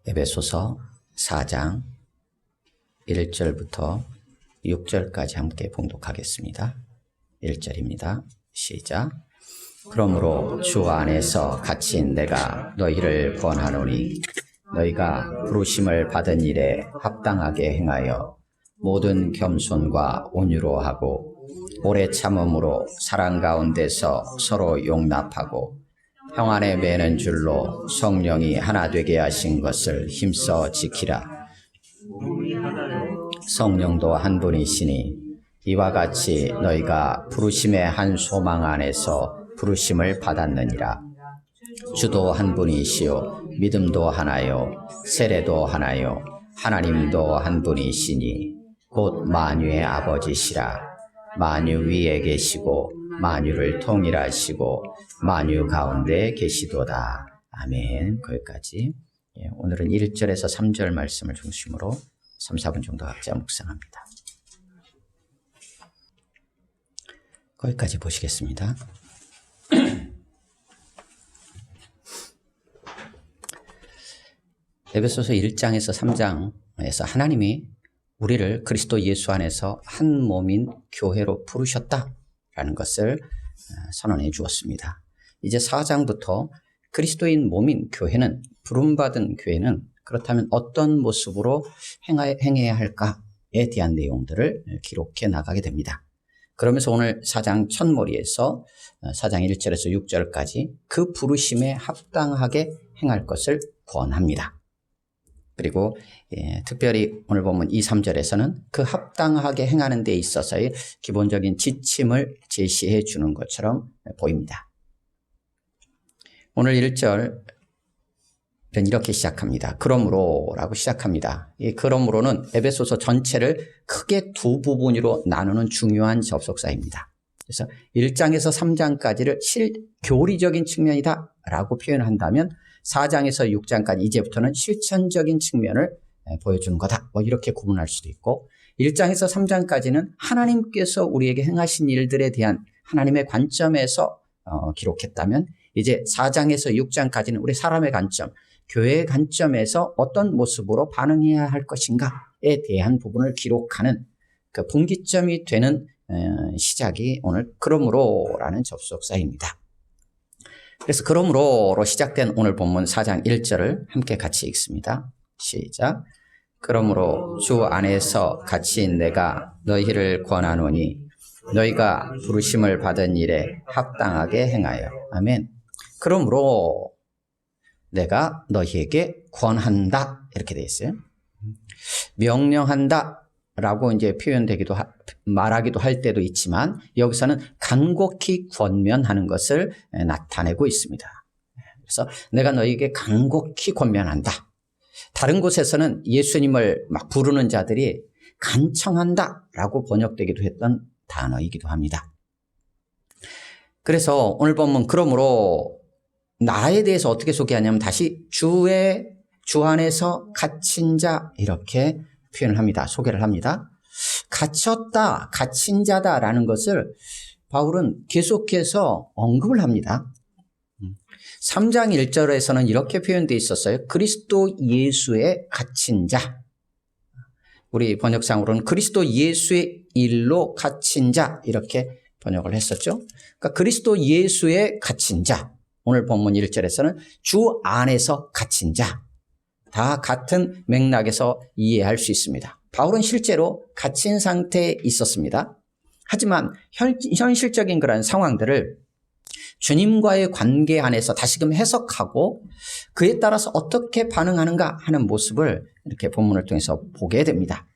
에베소서 4장 1절부터 6절까지 함께 봉독하겠습니다. 1절입니다. 시작. 그러므로 주 안에서 갇힌 내가 너희를 권하노니 너희가 부르심을 받은 일에 합당하게 행하여 모든 겸손과 온유로 하고 오래 참음으로 사랑 가운데서 서로 용납하고 평안에 매는 줄로 성령이 하나 되게 하신 것을 힘써 지키라. 성령도 한 분이시니 이와 같이 너희가 부르심의 한 소망 안에서 부르심을 받았느니라. 주도 한 분이시요 믿음도 하나요 세례도 하나요 하나님도 한 분이시니 곧 만유의 아버지시라. 만유 위에 계시고 만유를 통일하시고 만유 가운데 계시도다. 아멘. 거기까지. 오늘은 1절에서 3절 말씀을 중심으로 3, 4분 정도 각자 묵상합니다. 거기까지 보시겠습니다. 에베소서 1장에서 3장에서 하나님이 우리를 그리스도 예수 안에서 한 몸인 교회로 부르셨다라는 것을 선언해 주었습니다. 이제 4장부터 그리스도인 몸인 교회는, 부름받은 교회는 그렇다면 어떤 모습으로 행해야 할까에 대한 내용들을 기록해 나가게 됩니다. 그러면서 오늘 4장 첫머리에서 4장 1절에서 6절까지 그 부르심에 합당하게 행할 것을 권합니다. 그리고 특별히 오늘 보면 2, 3절에서는 그 합당하게 행하는 데 있어서의 기본적인 지침을 제시해 주는 것처럼 보입니다. 오늘 1절은 이렇게 시작합니다. 그러므로 라고 시작합니다. 이 그러므로는 에베소서 전체를 크게 두 부분으로 나누는 중요한 접속사입니다. 그래서 1장에서 3장까지를 교리적인 측면이다 라고 표현한다면 4장에서 6장까지 이제부터는 실천적인 측면을 보여주는 거다. 이렇게 구분할 수도 있고 1장에서 3장까지는 하나님께서 우리에게 행하신 일들에 대한 하나님의 관점에서 기록했다면 이제 4장에서 6장까지는 우리 사람의 관점, 교회의 관점에서 어떤 모습으로 반응해야 할 것인가에 대한 부분을 기록하는 그 분기점이 되는 시작이 오늘 그러므로라는 접속사입니다. 그래서 그러므로로 시작된 오늘 본문 4장 1절을 함께 같이 읽습니다. 시작. 그러므로 주 안에서 갇힌 내가 너희를 권하노니 너희가 부르심을 받은 일에 합당하게 행하여. 아멘. 그러므로 내가 너희에게 권한다 이렇게 되어 있어요. 명령한다 라고 이제 표현되기도 말하기도 할 때도 있지만 여기서는 간곡히 권면하는 것을 나타내고 있습니다. 그래서 내가 너희에게 간곡히 권면한다. 다른 곳에서는 예수님을 막 부르는 자들이 간청한다 라고 번역되기도 했던 단어이기도 합니다. 그래서 오늘 보면 그러므로 나에 대해서 어떻게 소개하냐면 다시 주 안에서 갇힌 자 이렇게 표현을 합니다. 소개를 합니다. 갇혔다, 갇힌 자다라는 것을 바울은 계속해서 언급을 합니다. 3장 1절에서는 이렇게 표현되어 있었어요. 그리스도 예수에 갇힌 자. 우리 번역상으로는 그리스도 예수의 일로 갇힌 자 이렇게 번역을 했었죠. 그러니까 그리스도 예수에 갇힌 자. 오늘 본문 1절에서는 주 안에서 갇힌 자. 다 같은 맥락에서 이해할 수 있습니다. 바울은 실제로 갇힌 상태에 있었습니다. 하지만 현실적인 그런 상황들을 주님과의 관계 안에서 다시금 해석하고 그에 따라서 어떻게 반응하는가 하는 모습을 이렇게 본문을 통해서 보게 됩니다.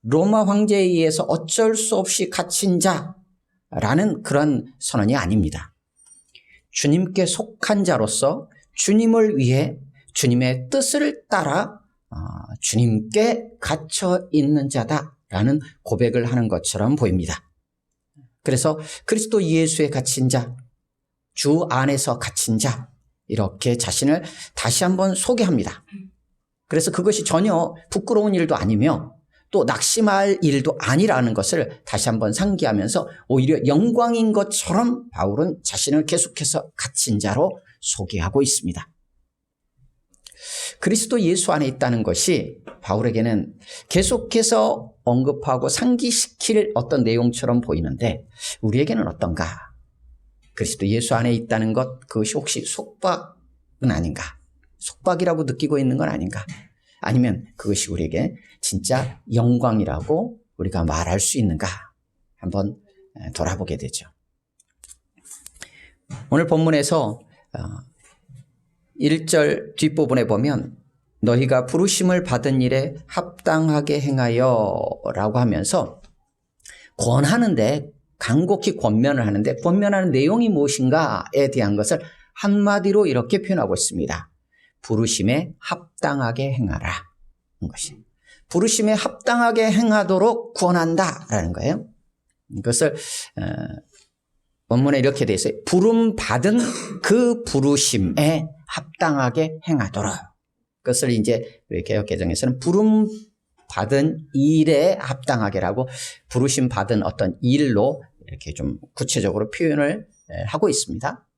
로마 황제에 의해서 어쩔 수 없이 갇힌 자라는 그런 선언이 아닙니다. 주님께 속한 자로서 주님을 위해 주님의 뜻을 따라 주님께 갇혀 있는 자다라는 고백을 하는 것처럼 보입니다. 그래서 그리스도 예수에 갇힌 자, 주 안에서 갇힌 자 이렇게 자신을 다시 한번 소개합니다. 그래서 그것이 전혀 부끄러운 일도 아니며 또 낙심할 일도 아니라는 것을 다시 한번 상기하면서 오히려 영광인 것처럼 바울은 자신을 계속해서 갇힌 자로 소개하고 있습니다. 그리스도 예수 안에 있다는 것이 바울에게는 계속해서 언급하고 상기시킬 어떤 내용처럼 보이는데 우리에게는 어떤가? 그리스도 예수 안에 있다는 것, 그것이 혹시 속박은 아닌가? 속박이라고 느끼고 있는 건 아닌가? 아니면 그것이 우리에게 진짜 영광이라고 우리가 말할 수 있는가? 한번 돌아보게 되죠. 오늘 본문에서 1절 뒷부분에 보면 너희가 부르심을 받은 일에 합당하게 행하여 라고 하면서 권하는데 간곡히 권면을 하는데 권면하는 내용이 무엇인가에 대한 것을 한마디로 이렇게 표현하고 있습니다. 부르심에 합당하게 행하라. 것이 부르심에 합당하게 행하도록 권한다라는 거예요. 이것을 원문에 이렇게 되어 있어요. 부름 받은 그 부르심에 합당하게 행하도록. 그것을 이제 개역 개정에서는 부름 받은 일에 합당하게라고 부르심 받은 어떤 일로 이렇게 좀 구체적으로 표현을 하고 있습니다.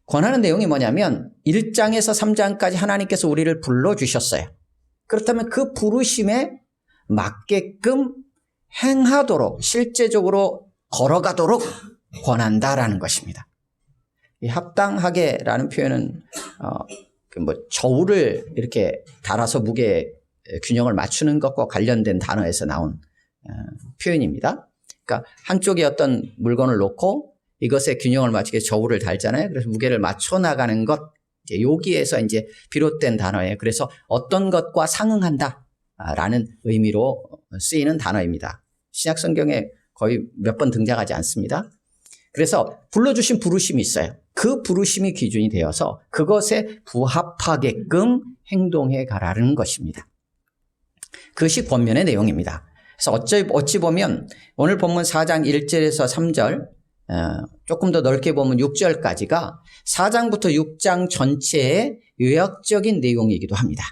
권하는 내용이 뭐냐면 1장에서 3장까지 하나님께서 우리를 불러주셨어요. 그렇다면 그 부르심에 맞게끔 행하도록 실제적으로 걸어가도록 권한다라는 것입니다. 이 합당하게라는 표현은 저울을 이렇게 달아서 무게 균형을 맞추는 것과 관련된 단어에서 나온 표현입니다. 그러니까 한쪽에 어떤 물건을 놓고 이것의 균형을 맞추게 저울을 달잖아요. 그래서 무게를 맞춰 나가는 것, 여기에서 이제 비롯된 단어예요. 그래서 어떤 것과 상응한다라는 의미로 쓰이는 단어입니다. 신약 성경에 거의 몇 번 등장하지 않습니다. 그래서 불러주신 부르심이 있어요. 그 부르심이 기준이 되어서 그것에 부합하게끔 행동해 가라는 것입니다. 그것이 권면의 내용입니다. 그래서 어찌 보면 오늘 본문 4장 1절에서 3절 조금 더 넓게 보면 6절까지가 4장부터 6장 전체의 요약적인 내용이기도 합니다.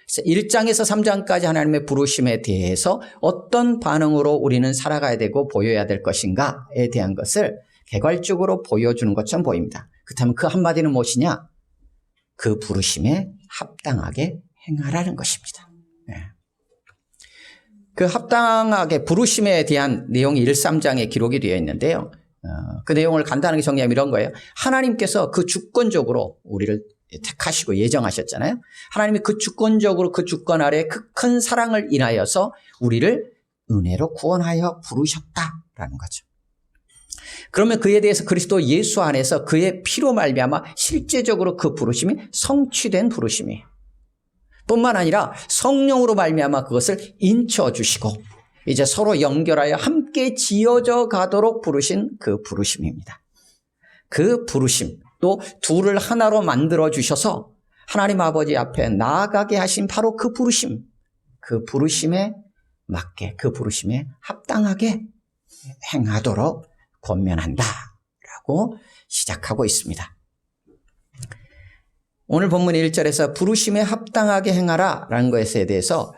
그래서 1장에서 3장까지 하나님의 부르심에 대해서 어떤 반응으로 우리는 살아가야 되고 보여야 될 것인가에 대한 것을 개괄적으로 보여주는 것처럼 보입니다. 그렇다면 그 한마디는 무엇이냐? 그 부르심에 합당하게 행하라는 것입니다. 그 합당하게 부르심에 대한 내용이 1, 3장에 기록이 되어 있는데요. 그 내용을 간단하게 정리하면 이런 거예요. 하나님께서 그 주권적으로 우리를 택하시고 예정하셨잖아요. 하나님이 그 주권적으로 그 주권 아래 그 큰 사랑을 인하여서 우리를 은혜로 구원하여 부르셨다라는 거죠. 그러면 그에 대해서 그리스도 예수 안에서 그의 피로 말미암아 실제적으로 그 부르심이 성취된 부르심이에요. 뿐만 아니라 성령으로 말미암아 그것을 인쳐주시고 이제 서로 연결하여 함께 지어져 가도록 부르신 그 부르심입니다. 그 부르심, 또 둘을 하나로 만들어 주셔서 하나님 아버지 앞에 나아가게 하신 바로 그 부르심, 그 부르심에 맞게, 그 부르심에 합당하게 행하도록 권면한다라고 시작하고 있습니다. 오늘 본문 1절에서 부르심에 합당하게 행하라 라는 것에 대해서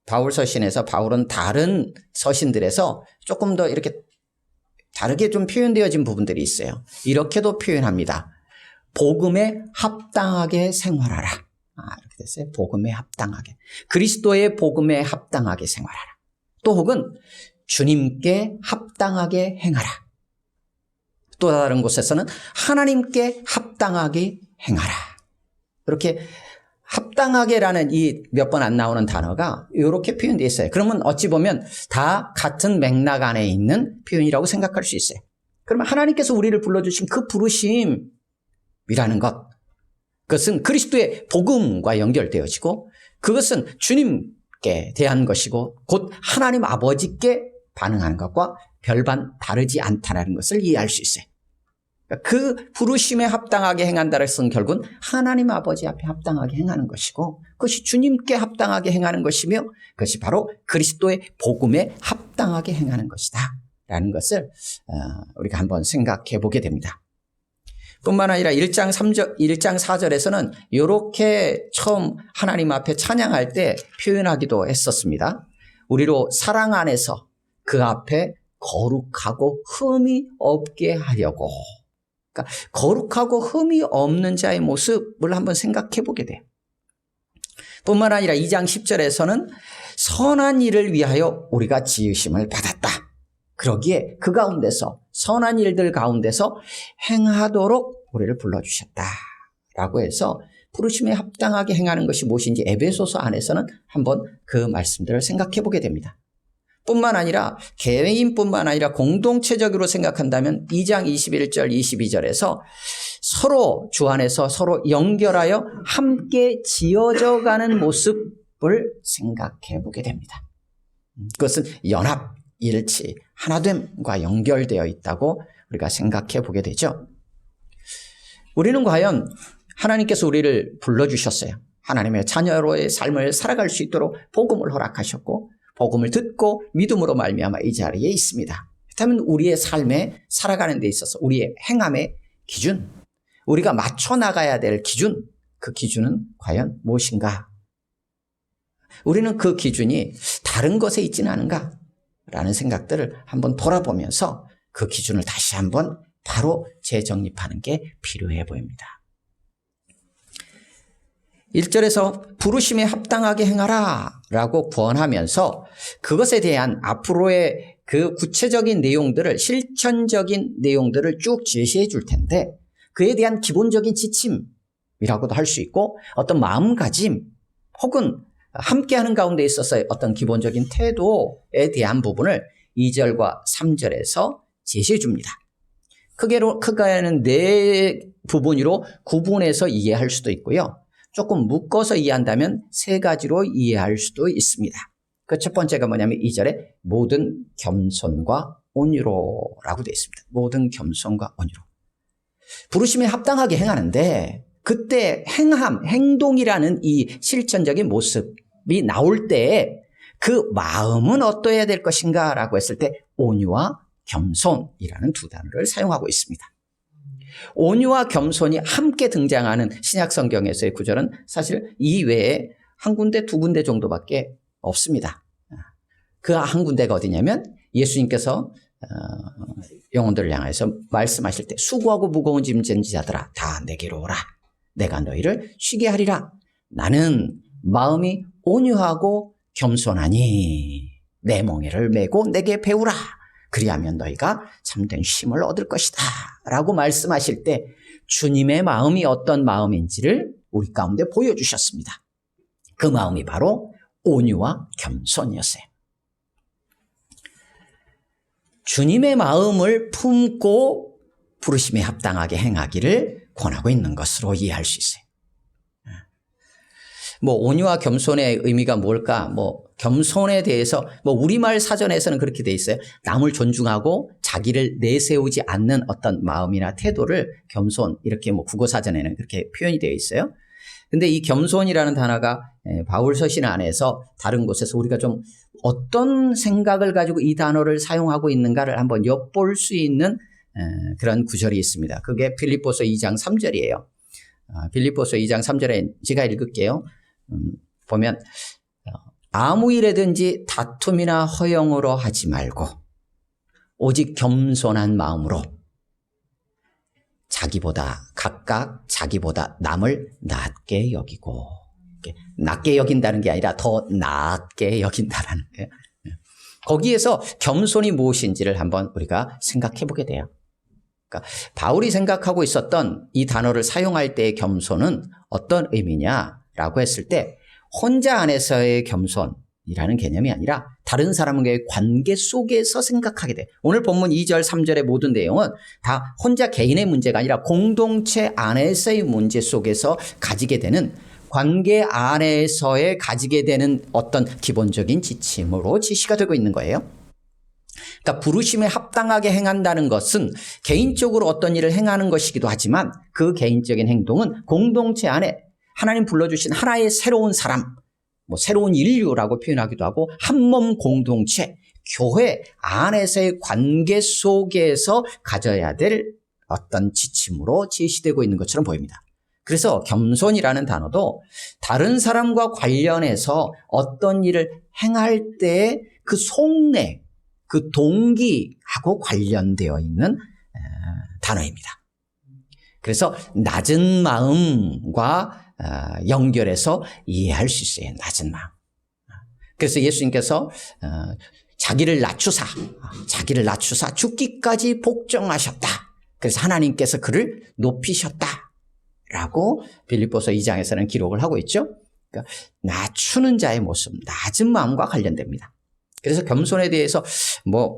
바울 서신에서 바울은 다른 서신들에서 조금 더 이렇게 다르게 좀 표현되어진 부분들이 있어요. 이렇게도 표현합니다. 복음에 합당하게 생활하라. 이렇게 됐어요. 복음에 합당하게. 그리스도의 복음에 합당하게 생활하라. 또 혹은 주님께 합당하게 행하라. 또 다른 곳에서는 하나님께 합당하게 행하라. 이렇게 합당하게라는 이 몇 번 안 나오는 단어가 이렇게 표현되어 있어요. 그러면 어찌 보면 다 같은 맥락 안에 있는 표현이라고 생각할 수 있어요. 그러면 하나님께서 우리를 불러주신 그 부르심이라는 것, 그것은 그리스도의 복음과 연결되어지고 그것은 주님께 대한 것이고 곧 하나님 아버지께 반응하는 것과 별반 다르지 않다는 것을 이해할 수 있어요. 그 부르심에 합당하게 행한다는 것은 결국은 하나님 아버지 앞에 합당하게 행하는 것이고 그것이 주님께 합당하게 행하는 것이며 그것이 바로 그리스도의 복음에 합당하게 행하는 것이다 라는 것을 우리가 한번 생각해 보게 됩니다. 뿐만 아니라 1장 4절에서는 이렇게 처음 하나님 앞에 찬양할 때 표현하기도 했었습니다. 우리로 사랑 안에서 그 앞에 거룩하고 흠이 없게 하려고 그러니까 거룩하고 흠이 없는 자의 모습을 한번 생각해 보게 돼요. 뿐만 아니라 2장 10절에서는 선한 일을 위하여 우리가 지으심을 받았다. 그러기에 그 가운데서 선한 일들 가운데서 행하도록 우리를 불러주셨다. 라고 해서 부르심에 합당하게 행하는 것이 무엇인지 에베소서 안에서는 한번 그 말씀들을 생각해 보게 됩니다. 뿐만 아니라 개인뿐만 아니라 공동체적으로 생각한다면 2장 21절 22절에서 서로 주 안에서 서로 연결하여 함께 지어져 가는 모습을 생각해 보게 됩니다. 그것은 연합, 일치, 하나됨과 연결되어 있다고 우리가 생각해 보게 되죠. 우리는 과연 하나님께서 우리를 불러주셨어요. 하나님의 자녀로의 삶을 살아갈 수 있도록 복음을 허락하셨고 복음을 듣고 믿음으로 말미암아 이 자리에 있습니다. 그렇다면 우리의 삶에 살아가는 데 있어서 우리의 행함의 기준, 우리가 맞춰 나가야 될 기준, 그 기준은 과연 무엇인가? 우리는 그 기준이 다른 것에 있지는 않은가? 라는 생각들을 한번 돌아보면서 그 기준을 다시 한번 바로 재정립하는 게 필요해 보입니다. 1절에서 부르심에 합당하게 행하라 라고 권하면서 그것에 대한 앞으로의 그 구체적인 내용들을, 실천적인 내용들을 쭉 제시해 줄 텐데 그에 대한 기본적인 지침이라고도 할 수 있고 어떤 마음가짐 혹은 함께하는 가운데 있어서의 어떤 기본적인 태도에 대한 부분을 2절과 3절에서 제시해 줍니다. 크게는 네 부분으로 구분해서 이해할 수도 있고요. 조금 묶어서 이해한다면 세 가지로 이해할 수도 있습니다. 그 첫 번째가 뭐냐면 2절에 모든 겸손과 온유로라고 되어 있습니다. 모든 겸손과 온유로. 부르심에 합당하게 행하는데 그때 행동이라는 이 실천적인 모습이 나올 때 그 마음은 어떠해야 될 것인가 라고 했을 때 온유와 겸손이라는 두 단어를 사용하고 있습니다. 온유와 겸손이 함께 등장하는 신약 성경에서의 구절은 사실 이 외에 한 군데, 두 군데 정도밖에 없습니다. 그 한 군데가 어디냐면 예수님께서 영혼들을 향해서 말씀하실 때 수고하고 무거운 짐 진 자들아 다 내게로 오라. 내가 너희를 쉬게 하리라. 나는 마음이 온유하고 겸손하니 내 멍에를 메고 내게 배우라. 그리하면 너희가 참된 쉼을 얻을 것이다 라고 말씀하실 때 주님의 마음이 어떤 마음인지를 우리 가운데 보여주셨습니다. 그 마음이 바로 온유와 겸손이었어요. 주님의 마음을 품고 부르심에 합당하게 행하기를 권하고 있는 것으로 이해할 수 있어요. 온유와 겸손의 의미가 뭘까? 겸손에 대해서 우리말 사전에서는 그렇게 돼 있어요. 남을 존중하고 자기를 내세우지 않는 어떤 마음이나 태도를 겸손, 이렇게 국어 사전에는 그렇게 표현이 되어 있어요. 근데 이 겸손이라는 단어가 바울 서신 안에서 다른 곳에서 우리가 좀 어떤 생각을 가지고 이 단어를 사용하고 있는가를 한번 엿볼 수 있는 그런 구절이 있습니다. 그게 빌립보서 2장 3절이에요. 빌립보서 2장 3절에 제가 읽을게요. 보면 아무 일에든지 다툼이나 허영으로 하지 말고 오직 겸손한 마음으로 각각 자기보다 남을 낮게 여기고, 낮게 여긴다는 게 아니라 더 낮게 여긴다라는 거예요. 거기에서 겸손이 무엇인지를 한번 우리가 생각해 보게 돼요. 그러니까 바울이 생각하고 있었던 이 단어를 사용할 때의 겸손은 어떤 의미냐라고 했을 때 혼자 안에서의 겸손이라는 개념이 아니라 다른 사람과의 관계 속에서 생각하게 돼. 오늘 본문 2절 3절의 모든 내용은 다 혼자 개인의 문제가 아니라 공동체 안에서의 문제 속에서 가지게 되는, 관계 안에서의 가지게 되는 어떤 기본적인 지침으로 지시가 되고 있는 거예요. 그러니까 부르심에 합당하게 행한다는 것은 개인적으로 어떤 일을 행하는 것이기도 하지만 그 개인적인 행동은 공동체 안에 하나님 불러주신 하나의 새로운 사람, 새로운 인류라고 표현하기도 하고 한몸 공동체, 교회 안에서의 관계 속에서 가져야 될 어떤 지침으로 제시되고 있는 것처럼 보입니다. 그래서 겸손이라는 단어도 다른 사람과 관련해서 어떤 일을 행할 때 그 속내, 그 동기하고 관련되어 있는 단어입니다. 그래서 낮은 마음과 연결해서 이해할 수 있어요. 낮은 마음. 그래서 예수님께서 자기를 낮추사 죽기까지 복종하셨다. 그래서 하나님께서 그를 높이셨다라고 빌립보서 2장에서는 기록을 하고 있죠. 그러니까 낮추는 자의 모습, 낮은 마음과 관련됩니다. 그래서 겸손에 대해서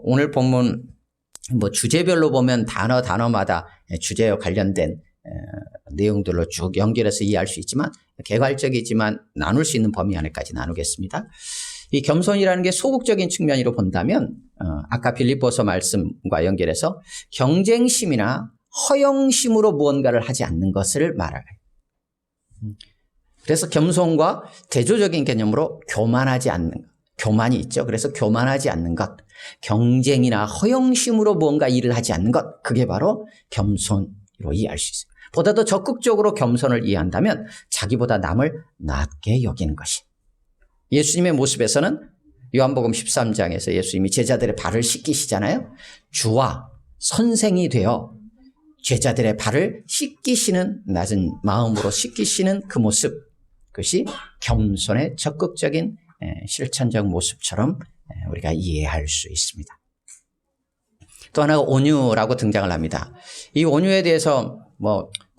오늘 본문 주제별로 보면 단어마다 주제와 관련된 내용들로 쭉 연결해서 이해할 수 있지만 개괄적이지만 나눌 수 있는 범위 안에까지 나누겠습니다. 이 겸손이라는 게 소극적인 측면으로 본다면 아까 빌립보서 말씀과 연결해서 경쟁심이나 허영심으로 무언가를 하지 않는 것을 말해요. 그래서 겸손과 대조적인 개념으로 교만하지 않는 것, 교만이 있죠. 그래서 교만하지 않는 것, 경쟁이나 허영심으로 무언가 일을 하지 않는 것, 그게 바로 겸손으로 이해할 수 있어요. 보다 더 적극적으로 겸손을 이해한다면 자기보다 남을 낮게 여기는 것이. 예수님의 모습에서는 요한복음 13장에서 예수님이 제자들의 발을 씻기시잖아요. 주와 선생이 되어 제자들의 발을 씻기시는, 낮은 마음으로 씻기시는 그 모습, 그것이 겸손의 적극적인 실천적 모습처럼 우리가 이해할 수 있습니다. 또 하나가 온유라고 등장을 합니다. 이 온유에 대해서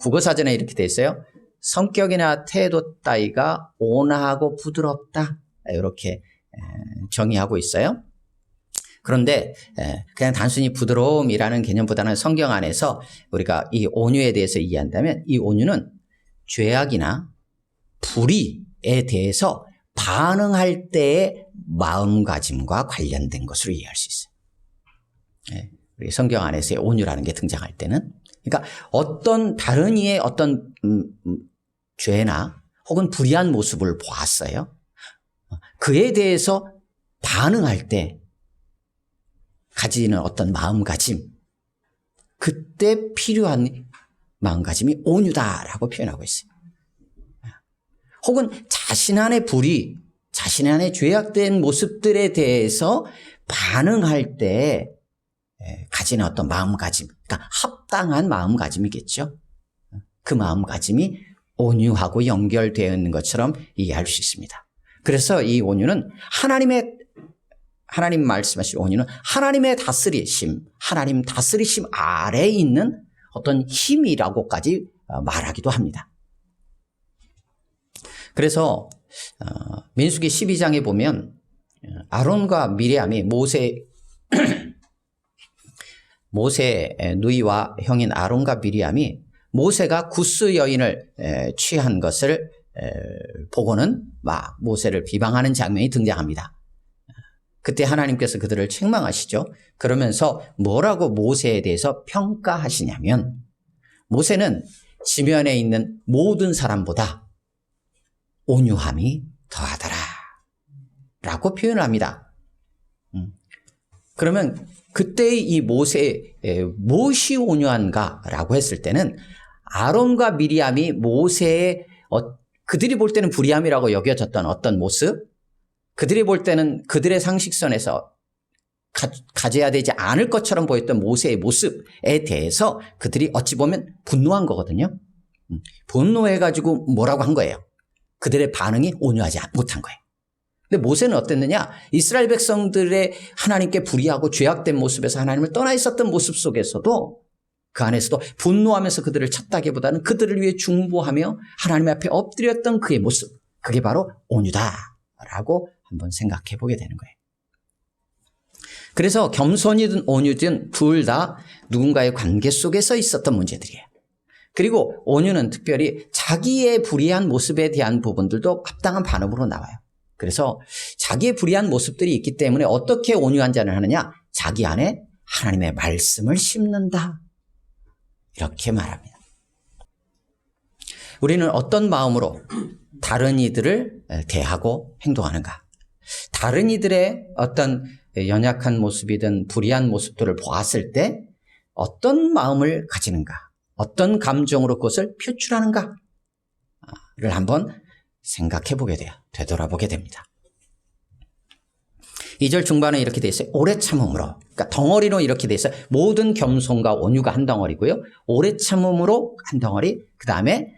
국어사전에 이렇게 돼 있어요. 성격이나 태도 따위가 온화하고 부드럽다, 이렇게 정의하고 있어요. 그런데 그냥 단순히 부드러움이라는 개념보다는 성경 안에서 우리가 이 온유에 대해서 이해한다면 이 온유는 죄악이나 불의에 대해서 반응할 때의 마음가짐과 관련된 것으로 이해할 수 있어요. 우리 성경 안에서의 온유라는 게 등장할 때는, 그러니까 어떤 다른 이의 어떤 죄나 혹은 불의한 모습을 보았어요. 그에 대해서 반응할 때 가지는 어떤 마음가짐, 그때 필요한 마음가짐이 온유다라고 표현하고 있어요. 혹은 자신 안의 불의, 자신 안의 죄악된 모습들에 대해서 반응할 때 가지는 어떤 마음가짐, 그러니까 합당한 마음가짐이겠죠. 그 마음가짐이 온유하고 연결되어 있는 것처럼 이해할 수 있습니다. 그래서 이 온유는 하나님 말씀하신 온유는 하나님의 다스리심, 하나님 다스리심 아래에 있는 어떤 힘이라고까지 말하기도 합니다. 그래서 민수기 12장에 보면 아론과 미리암이 모세 누이와 형인 아론과 미리암이 모세가 구스 여인을 취한 것을 보고는 막 모세를 비방하는 장면이 등장합니다. 그때 하나님께서 그들을 책망하시죠. 그러면서 뭐라고 모세에 대해서 평가하시냐면, 모세는 지면에 있는 모든 사람보다 온유함이 더하더라 라고 표현을 합니다. 그러면 그때의 이 모세의 무엇이 온유한가 라고 했을 때는 아론과 미리암이 모세의 그들이 볼 때는 불의함이라고 여겨졌던 어떤 모습, 그들이 볼 때는 그들의 상식선에서 가져야 되지 않을 것처럼 보였던 모세의 모습에 대해서 그들이 어찌 보면 분노한 거거든요. 분노해가지고 뭐라고 한 거예요. 그들의 반응이 온유하지 못한 거예요. 근데 모세는 어땠느냐? 이스라엘 백성들의 하나님께 불의하고 죄악된 모습에서 하나님을 떠나 있었던 모습 속에서도 그 안에서도 분노하면서 그들을 찾다기보다는 그들을 위해 중보하며 하나님 앞에 엎드렸던 그의 모습, 그게 바로 온유다라고 한번 생각해 보게 되는 거예요. 그래서 겸손이든 온유든 둘 다 누군가의 관계 속에서 있었던 문제들이에요. 그리고 온유는 특별히 자기의 불의한 모습에 대한 부분들도 합당한 반응으로 나와요. 그래서 자기의 불의한 모습들이 있기 때문에 어떻게 온유한 자를 하느냐? 자기 안에 하나님의 말씀을 심는다, 이렇게 말합니다. 우리는 어떤 마음으로 다른 이들을 대하고 행동하는가? 다른 이들의 어떤 연약한 모습이든 불의한 모습들을 보았을 때 어떤 마음을 가지는가? 어떤 감정으로 그것을 표출하는가를 한번 생각해 보게 돼요. 되돌아보게 됩니다. 2절 중반에 이렇게 돼 있어요. 오래 참음으로. 그러니까 덩어리로 이렇게 돼 있어요. 모든 겸손과 온유가 한 덩어리고요. 오래 참음으로 한 덩어리. 그 다음에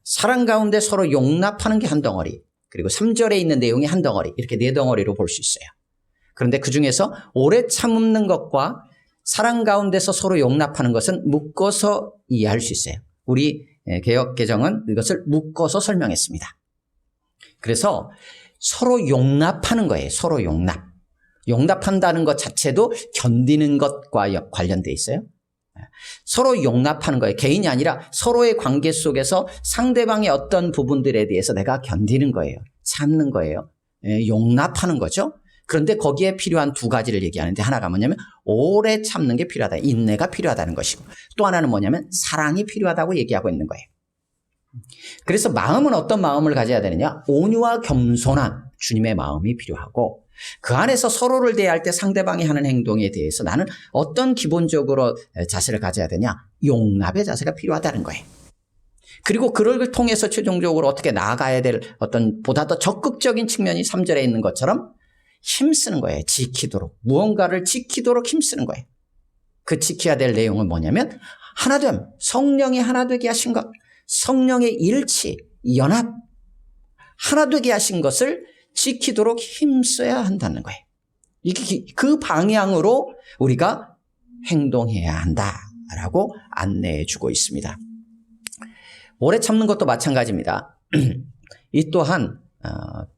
사랑 가운데 서로 용납하는 게 한 덩어리. 그리고 3절에 있는 내용이 한 덩어리. 이렇게 네 덩어리로 볼 수 있어요. 그런데 그 중에서 오래 참는 것과 사랑 가운데서 서로 용납하는 것은 묶어서 이해할 수 있어요. 우리 개역 개정은 이것을 묶어서 설명했습니다. 그래서 서로 용납하는 거예요. 서로 용납. 용납한다는 것 자체도 견디는 것과 관련되어 있어요. 서로 용납하는 거예요. 개인이 아니라 서로의 관계 속에서 상대방의 어떤 부분들에 대해서 내가 견디는 거예요. 참는 거예요. 용납하는 거죠. 그런데 거기에 필요한 두 가지를 얘기하는데 하나가 뭐냐면 오래 참는 게 필요하다. 인내가 필요하다는 것이고 또 하나는 뭐냐면 사랑이 필요하다고 얘기하고 있는 거예요. 그래서 마음은 어떤 마음을 가져야 되느냐? 온유와 겸손한 주님의 마음이 필요하고 그 안에서 서로를 대할 때 상대방이 하는 행동에 대해서 나는 어떤 기본적으로 자세를 가져야 되냐? 용납의 자세가 필요하다는 거예요. 그리고 그걸 통해서 최종적으로 어떻게 나아가야 될 어떤 보다 더 적극적인 측면이 3절에 있는 것처럼 힘쓰는 거예요. 지키도록. 무언가를 지키도록 힘쓰는 거예요. 그 지켜야 될 내용은 뭐냐면 하나됨, 성령이 하나 되게 하신 것, 성령의 일치, 연합, 하나 되게 하신 것을 지키도록 힘써야 한다는 거예요. 그 방향으로 우리가 행동해야 한다라고 안내해 주고 있습니다. 오래 참는 것도 마찬가지입니다. 이 또한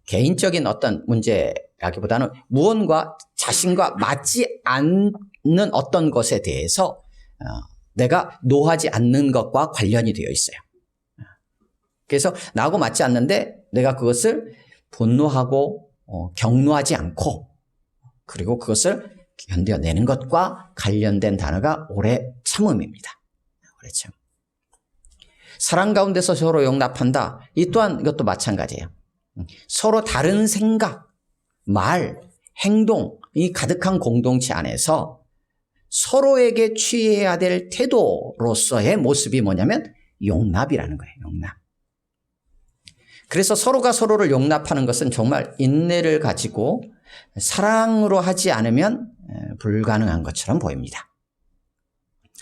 개인적인 어떤 문제라기보다는 무언가 자신과 맞지 않는 어떤 것에 대해서 내가 노하지 않는 것과 관련이 되어 있어요. 그래서 나하고 맞지 않는데 내가 그것을 분노하고 격노하지 않고 그리고 그것을 견뎌내는 것과 관련된 단어가 오래 참음입니다. 오래 참. 사랑 가운데서 서로 용납한다. 이 또한 이것도 마찬가지예요. 서로 다른 생각, 말, 행동이 가득한 공동체 안에서 서로에게 취해야 될 태도로서의 모습이 뭐냐면 용납이라는 거예요. 용납. 그래서 서로가 서로를 용납하는 것은 정말 인내를 가지고 사랑으로 하지 않으면 불가능한 것처럼 보입니다.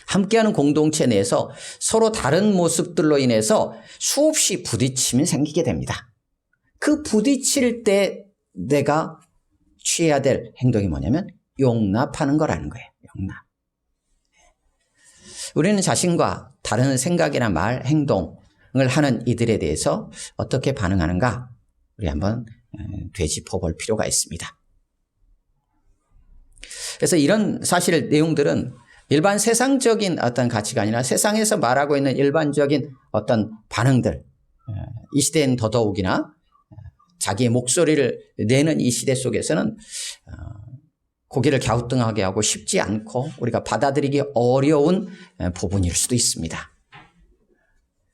함께하는 공동체 내에서 서로 다른 모습들로 인해서 수없이 부딪힘이 생기게 됩니다. 그 부딪힐 때 내가 취해야 될 행동이 뭐냐면 용납하는 거라는 거예요. 용납. 우리는 자신과 다른 생각이나 말, 행동을 하는 이들에 대해서 어떻게 반응하는가? 우리 한번 되짚어 볼 필요가 있습니다. 그래서 이런 사실 내용들은 일반 세상적인 어떤 가치관이나 세상에서 말하고 있는 일반적인 어떤 반응들, 이 시대엔 더더욱이나 자기의 목소리를 내는 이 시대 속에서는 고개를 갸우뚱하게 하고 쉽지 않고 우리가 받아들이기 어려운 부분일 수도 있습니다.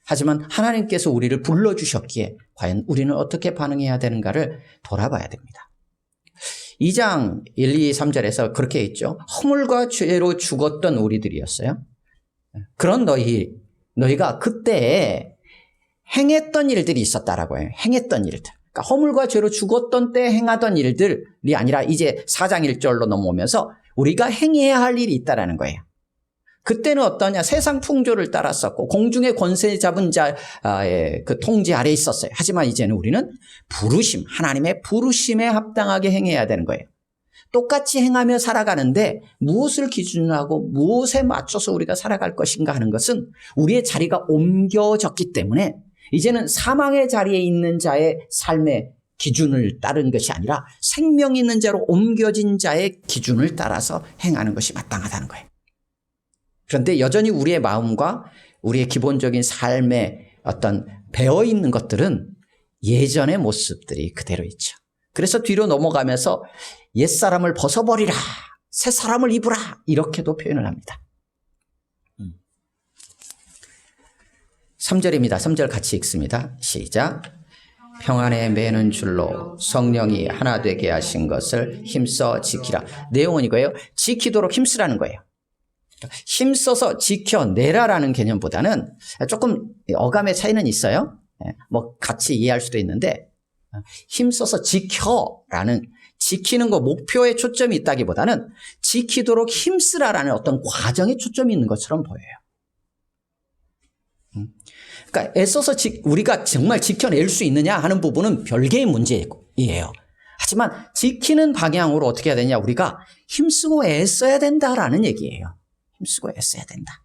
하지만 하나님께서 우리를 불러주셨기에 과연 우리는 어떻게 반응해야 되는가를 돌아봐야 됩니다. 2장 1, 2, 3절에서 그렇게 있죠. 허물과 죄로 죽었던 우리들이었어요. 그런 너희가 그때 행했던 일들이 있었다라고 해요. 행했던 일들. 그러니까 허물과 죄로 죽었던 때 행하던 일들이 아니라 이제 4장 1절로 넘어오면서 우리가 행해야 할 일이 있다라는 거예요. 그때는 어떠냐? 세상 풍조를 따랐었고 공중의 권세 잡은 자의 그 통제 아래에 있었어요. 하지만 이제는 우리는 부르심, 하나님의 부르심에 합당하게 행해야 되는 거예요. 똑같이 행하며 살아가는데 무엇을 기준으로 하고 무엇에 맞춰서 우리가 살아갈 것인가 하는 것은 우리의 자리가 옮겨졌기 때문에 이제는 사망의 자리에 있는 자의 삶의 기준을 따른 것이 아니라 생명 있는 자로 옮겨진 자의 기준을 따라서 행하는 것이 마땅하다는 거예요. 그런데 여전히 우리의 마음과 우리의 기본적인 삶의 어떤 배어있는 것들은 예전의 모습들이 그대로 있죠. 그래서 뒤로 넘어가면서 옛사람을 벗어버리라, 새사람을 입으라 이렇게도 표현을 합니다. 3절입니다. 3절 같이 읽습니다. 시작. 평안에 매는 줄로 성령이 하나 되게 하신 것을 힘써 지키라. 내용은 이거예요. 지키도록 힘쓰라는 거예요. 힘써서 지켜내라라는 개념보다는 조금 어감의 차이는 있어요. 뭐 같이 이해할 수도 있는데 힘써서 지켜라는 지키는 거 목표에 초점이 있다기보다는 지키도록 힘쓰라라는 어떤 과정에 초점이 있는 것처럼 보여요. 그러니까 애써서 우리가 정말 지켜낼 수 있느냐 하는 부분은 별개의 문제예요. 하지만 지키는 방향으로 어떻게 해야 되냐? 우리가 힘쓰고 애써야 된다라는 얘기예요. 힘쓰고 애써야 된다.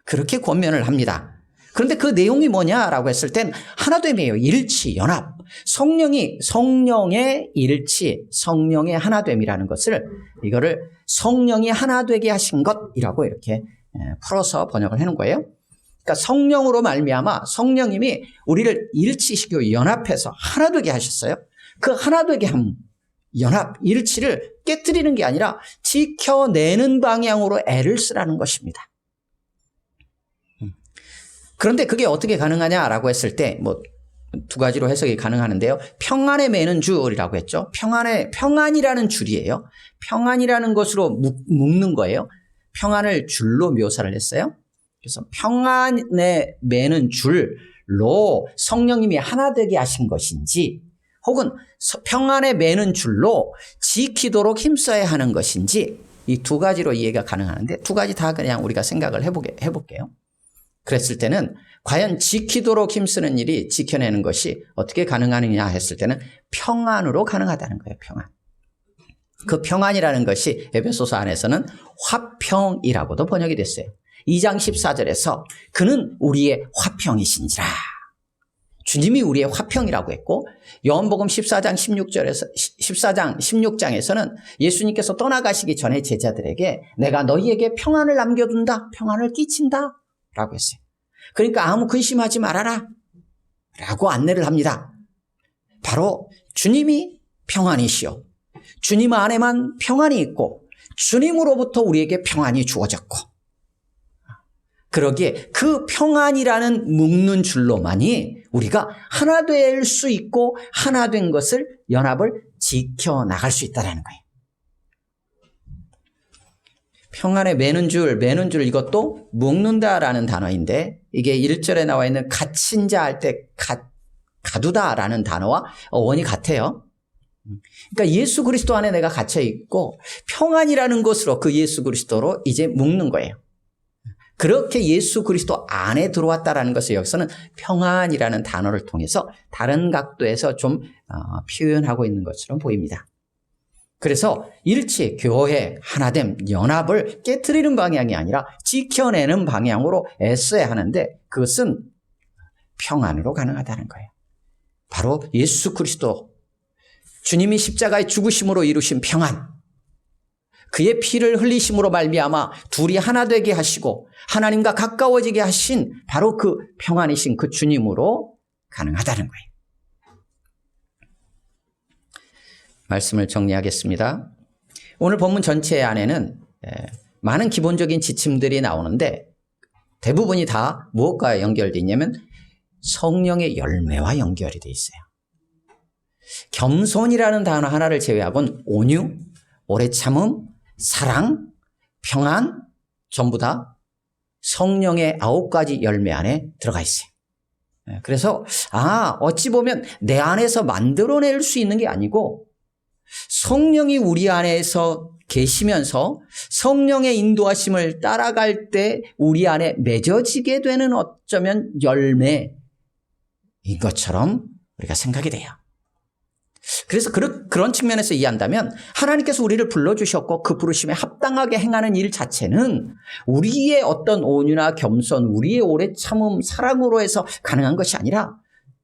그렇게 권면을 합니다. 그런데 그 내용이 뭐냐라고 했을 땐 하나됨이에요. 일치, 연합. 성령의 일치, 성령의 하나됨이라는 것을 이거를 성령이 하나 되게 하신 것이라고 이렇게 풀어서 번역을 해놓은 거예요. 그러니까 성령으로 말미암아 성령님이 우리를 일치시키고 연합해서 하나 되게 하셨어요. 그 하나 되게 함, 연합, 일치를 깨뜨리는 게 아니라 지켜내는 방향으로 애를 쓰라는 것입니다. 그런데 그게 어떻게 가능하냐라고 했을 때 뭐 두 가지로 해석이 가능하는데요. 평안에 매는 줄이라고 했죠. 평안이라는 줄이에요. 평안이라는 것으로 묶는 거예요. 평안을 줄로 묘사를 했어요. 그래서 평안에 매는 줄로 성령님이 하나 되게 하신 것인지 혹은 평안에 매는 줄로 지키도록 힘써야 하는 것인지 이 두 가지로 이해가 가능하는데 두 가지 다 그냥 우리가 생각을 해볼게요. 그랬을 때는 과연 지키도록 힘쓰는 일이 지켜내는 것이 어떻게 가능하느냐 했을 때는 평안으로 가능하다는 거예요. 평안. 그 평안이라는 것이 에베소서 안에서는 화평이라고도 번역이 됐어요. 2장 14절에서 그는 우리의 화평이신지라. 주님이 우리의 화평이라고 했고 요한복음 14장 16장에서는 예수님께서 떠나가시기 전에 제자들에게 내가 너희에게 평안을 남겨둔다. 평안을 끼친다. 라고 했어요. 그러니까 아무 근심하지 말아라. 라고 안내를 합니다. 바로 주님이 평안이시오. 주님 안에만 평안이 있고 주님으로부터 우리에게 평안이 주어졌고 그러기에 그 평안이라는 묶는 줄로만이 우리가 하나 될 수 있고 하나 된 것을 연합을 지켜나갈 수 있다는 거예요. 평안에 매는 줄 이것도 묶는다라는 단어인데 이게 1절에 나와 있는 갇힌 자 할 때 가두다라는 단어와 원이 같아요. 그러니까 예수 그리스도 안에 내가 갇혀 있고 평안이라는 것으로 그 예수 그리스도로 이제 묶는 거예요. 그렇게 예수 그리스도 안에 들어왔다라는 것을 여기서는 평안이라는 단어를 통해서 다른 각도에서 좀 표현하고 있는 것처럼 보입니다. 그래서 일치, 교회, 하나됨, 연합을 깨트리는 방향이 아니라 지켜내는 방향으로 애써야 하는데 그것은 평안으로 가능하다는 거예요. 바로 예수 그리스도 주님이 십자가의 죽으심으로 이루신 평안, 그의 피를 흘리심으로 말미암아 둘이 하나 되게 하시고 하나님과 가까워지게 하신 바로 그 평안이신 그 주님으로 가능하다는 거예요. 말씀을 정리하겠습니다. 오늘 본문 전체 안에는 많은 기본적인 지침들이 나오는데 대부분이 다 무엇과 연결되어 있냐면 성령의 열매와 연결이 되어 있어요. 겸손이라는 단어 하나를 제외하고는 온유, 오래 참음, 사랑, 평안 전부 다 성령의 9가지 열매 안에 들어가 있어요. 그래서 어찌 보면 내 안에서 만들어낼 수 있는 게 아니고 성령이 우리 안에서 계시면서 성령의 인도하심을 따라갈 때 우리 안에 맺어지게 되는 어쩌면 열매인 것처럼 우리가 생각이 돼요. 그래서 그런 측면에서 이해한다면 하나님께서 우리를 불러주셨고 그 부르심에 합당하게 행하는 일 자체는 우리의 어떤 온유나 겸손, 우리의 오래 참음, 사랑으로 해서 가능한 것이 아니라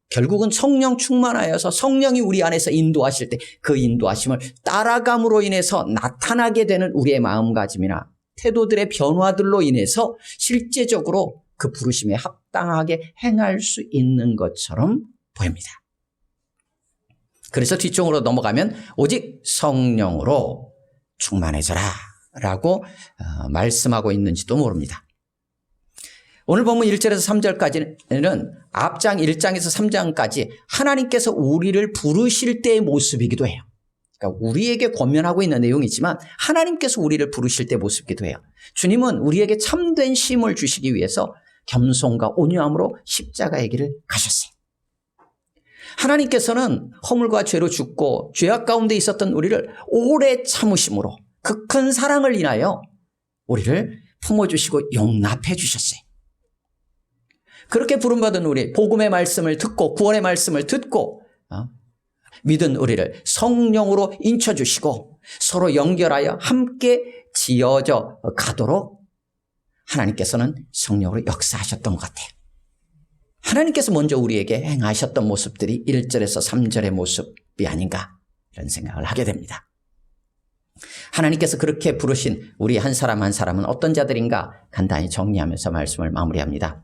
결국은 성령 충만하여서 성령이 우리 안에서 인도하실 때 그 인도하심을 따라감으로 인해서 나타나게 되는 우리의 마음가짐이나 태도들의 변화들로 인해서 실제적으로 그 부르심에 합당하게 행할 수 있는 것처럼 보입니다. 그래서 뒤쪽으로 넘어가면 오직 성령으로 충만해져라 라고 말씀하고 있는지도 모릅니다. 오늘 본문 1절에서 3절까지는 앞장 1장에서 3장까지 하나님께서 우리를 부르실 때의 모습이기도 해요. 그러니까 우리에게 권면하고 있는 내용이지만 하나님께서 우리를 부르실 때의 모습이기도 해요. 주님은 우리에게 참된 쉼을 주시기 위해서 겸손과 온유함으로 십자가의 길을 가셨어요. 하나님께서는 허물과 죄로 죽고 죄악 가운데 있었던 우리를 오래 참으심으로 그 큰 사랑을 인하여 우리를 품어주시고 용납해 주셨어요. 그렇게 부름받은 우리, 복음의 말씀을 듣고 구원의 말씀을 듣고 믿은 우리를 성령으로 인쳐주시고 서로 연결하여 함께 지어져 가도록 하나님께서는 성령으로 역사하셨던 것 같아요. 하나님께서 먼저 우리에게 행하셨던 모습들이 1절에서 3절의 모습이 아닌가 이런 생각을 하게 됩니다. 하나님께서 그렇게 부르신 우리 한 사람 한 사람은 어떤 자들인가 간단히 정리하면서 말씀을 마무리합니다.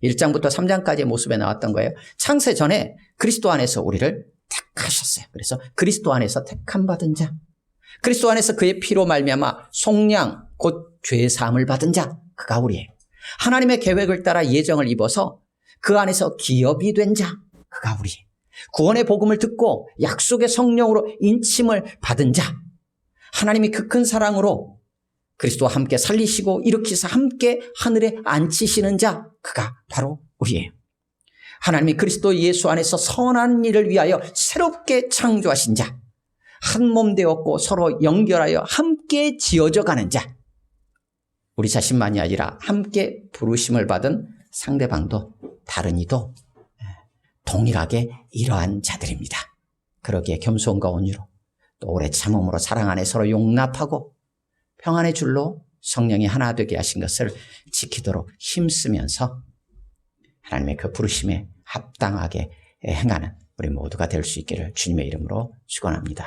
1장부터 3장까지의 모습에 나왔던 거예요. 창세 전에 그리스도 안에서 우리를 택하셨어요. 그래서 그리스도 안에서 택함 받은 자, 그리스도 안에서 그의 피로 말미암아 속량 곧 죄사함을 받은 자, 그가 우리예요. 하나님의 계획을 따라 예정을 입어서 그 안에서 기업이 된 자, 그가 우리예요. 구원의 복음을 듣고 약속의 성령으로 인침을 받은 자, 하나님이 그 큰 사랑으로 그리스도와 함께 살리시고 일으키사 함께 하늘에 앉히시는 자, 그가 바로 우리예요. 하나님이 그리스도 예수 안에서 선한 일을 위하여 새롭게 창조하신 자, 한 몸 되었고 서로 연결하여 함께 지어져 가는 자, 우리 자신만이 아니라 함께 부르심을 받은 상대방도 다른 이도 동일하게 이러한 자들입니다. 그러기에 겸손과 온유로 또 오래 참음으로 사랑 안에 서로 용납하고 평안의 줄로 성령이 하나 되게 하신 것을 지키도록 힘쓰면서 하나님의 그 부르심에 합당하게 행하는 우리 모두가 될 수 있기를 주님의 이름으로 축원합니다.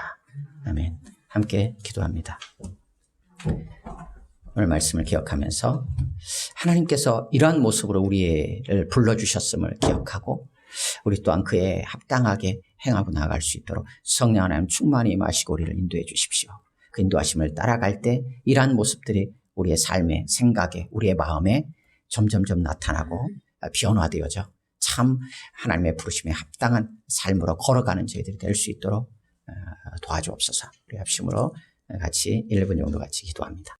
아멘. 함께 기도합니다. 오늘 말씀을 기억하면서 하나님께서 이러한 모습으로 우리를 불러주셨음을 기억하고 우리 또한 그에 합당하게 행하고 나아갈 수 있도록 성령 하나님 충만히 임하시고 우리를 인도해 주십시오. 그 인도하심을 따라갈 때 이러한 모습들이 우리의 삶에, 생각에, 우리의 마음에 점점점 나타나고 변화되어져 참 하나님의 부르심에 합당한 삶으로 걸어가는 저희들이 될 수 있도록 도와주옵소서. 우리 합심으로 같이 1분 정도 같이 기도합니다.